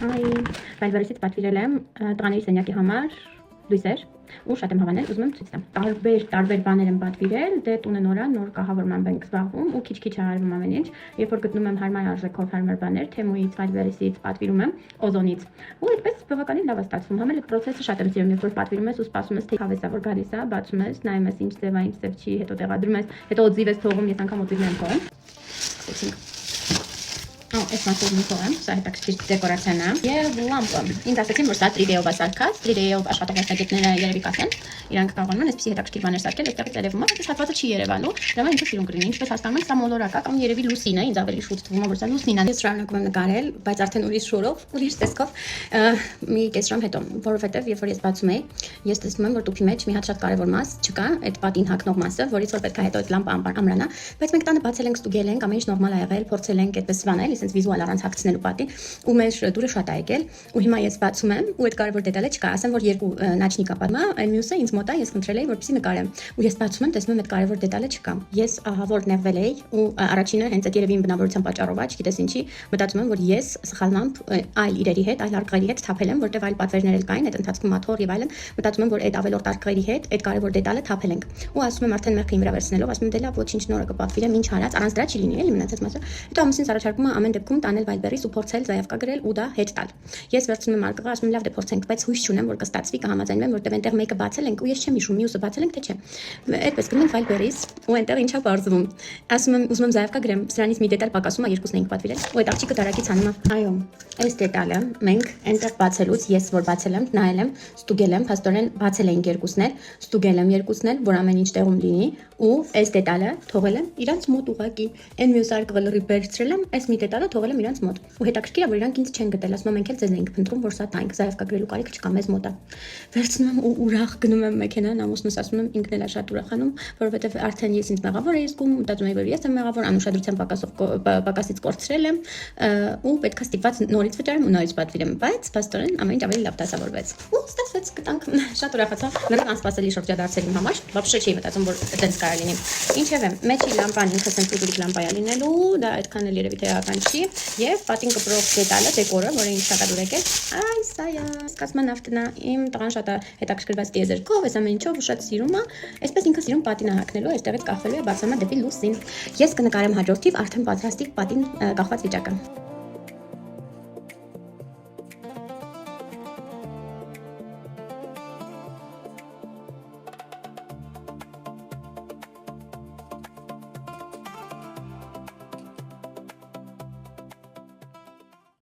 Այ վայրվերից պատվիրել եմ տղաների սենյակի համար լույսեր ու շատ եմ հավանել, ուզում եմ ցույց տամ։ Տարբեր բաներ եմ պատվիրել, դե տունը նոր կահավորմամբ ենք զբաղվում ու քիչ արվում ամեն ինչ։ Երբ որ գտնում եմ հարմար արժեքով հարմար բաներ, Թեմուից, վայրվերից պատվիրում եմ, Օզոնից։ Ու այդպես բավականին լավ է ստացվում։ Համ էլ այդ process-ը շատ եմ սիրում, երբ որ պատվիրում ես ու սպասում ես, թե հավեսա որ գալիս է, բացում ես, նայում ես ինչ ձև է, ինչ ձև չի, հետո տեղադրում ես, հետո օձիվ ես թողում, ես անգամ օձիվն եմ թողում։ Սկսեցինք։ Այս մասով թողեմ, սա հետաքրքիր դեկորացիան է։ Եվ լամպը։ Ինձ ասացին, որ սա 3D-ով է սարքած, 3D-ով աշխատող մասնագետները երևի կասեն, իրանք կարողանում են այսպիսի հետաքրքիր բաներ սարքել, այդտեղից երևում է, բայց հատվածը չի երևալու, դրա ինքը սիրուն կլինի, ինչպես հասկանում եք, սա մոլորակ է կամ երևի լուսին է, ինձ ավելի շուտ թվում է, որ սա լուսին է։ Ես շարունակում եմ նկարել, բայց արդեն ուրիշ շորով, ուրիշ տեսքով, մի կես ժամ հետո, որովհետև երբ որ ես բացում եի, ես տեսնում եմ, որ տուփի մեջ մի հատ շատ կարևոր մաս չկա, այդ պատին հագնող մասը, որից որ պետք է հետո այդ լամպը ամրանա, բայց մենք տանը բացել ենք, ստուգել ենք, ամեն ինչ նորմալ ա եղել, փորձել ենք այդպես վանել, այսպես վիզուալ առանց հագցնելու պատի, ու մեր դուրը շատ ա եկել, ու հիմա ես բացում եմ, ու այդ կարևոր դետալը չկա, ասեմ, որ երկու նաչնիկ ա պատմա, այն մյուսը ինձ մոտ է, ես խնդրել էի, որպեսզի նկարեմ, ու ես բացում եմ, տեսնում եմ այդ կարևոր դետալը չկա։ Ես ահա որ նեղվել էի, ու առաջինը հենց այդ երևի բնավորության պատճառով է, չգիտես ինչի, մտածում եմ, որ ես սխալմամբ այլ իրերի հետ, այլ արկղերի հետ թափել եմ, որտեղ այլ պատվերներ էլ կային, այդ ընթացքում մաթոռ եւ այլն, մտածում եմ, որ այդ ավելորդ արկղերի հետ այդ կարևոր դետալը թափել ենք։ Ու ասում եմ արդեն մեղքին վրա վերցնելով, ասում եմ դե լավ, ոչինչ նորը կպատվիրեմ, ինչ արած, առանց դրա չի լինի, էլի մնացած մասը։ Հետո ամուսինս առաջարկում է ամեն դեպքում տանել վայրբերից ու փորձել զայավկա գրել ու դա հետ տալ։ Ես վերցնում եմ արկղը, ասում եմ լավ դե փորձենք, բայց հույս չունեմ, որ կստացվի, կհամաձայնվեմ, որտեղ այնտեղ մեկը բացել ենք ու ես չեմ հիշում, մյուսը բացել ենք թե չէ։ Այդպես գնում ենք վայրբերից ու այնտեղ ինչա բարձվում։ Ասում եմ ուզում եմ զայավկա գրեմ, սրանից մի դետալ պակասում է, երկուսն ենք պատվիրել։ Ու այդ աղջիկը դարակից հանում է։ Այո, այս դետալը մենք այնտեղ բացելուց ես որ բացել եմ, նայել եմ, ստուգել եմ, փաստորեն բացել ենք երկուսն էլ, ստուգել եմ երկուսն էլ, որ ամեն ինչ տեղում լինի ու այս դետալը թողել եմ իրանց մոտ ուղակի։ Այն մյուս արկղը լրիվ վերցրել եմ, այս մի դետալը թողել եմ իրանց մոտ։ Ու հետաքրքիր է, որ իրանք ինձ չեն գտել, ասում եմ մենք էլ ձեզ ենք փնտրում, որ սա տանք, զայավկա գրելու կարիք չկա, մեզ մոտ է։ Վերցնում եմ ու ուրախ գնում եմ մեքենան, ամուսնուս ասում եմ ինքն էլ է շատ ուրախանում, որովհետև արդեն ես ինձ մեղավոր էի զգում, մտածում էի, որ ես եմ մեղավոր, անուշադրության պակասից կորցրել եմ ու պետքա ստիպված նորից վճարեմ ու նորից պատվիրեմ, բայց փաստորեն ամեն ինչ ավելի լավ դասավորվեց։ Ու ստացվեց գտանք, շատ ուրախացա, լրիվ անսպասելի շրջադարձել իմ համար, вообще չէի մտածում, որ այդպես կարա լինի։ Ինչևէ, մեջի լամպան ինքը սենց ուղիղ լամպա է լինելու, դա այդքան էլ երևի թե էական չի, եւ պատին կպրող դետալը, դեկորը, որը ինձ շատ դուր եկել, այ սա է, սկսման ավտնա, իմ տղան շատ է հետաքրքրված տիեզերքով, այս ամեն ինչով շատ սիրում է, այսպես ինքը սիրում պատին հագնելու, այստեղից կախվելու է բացամա դեպի լուսին։ Ես կնկարեմ հաջորդիվ արդեն պատրաստիկ պատին կախված վիճակը։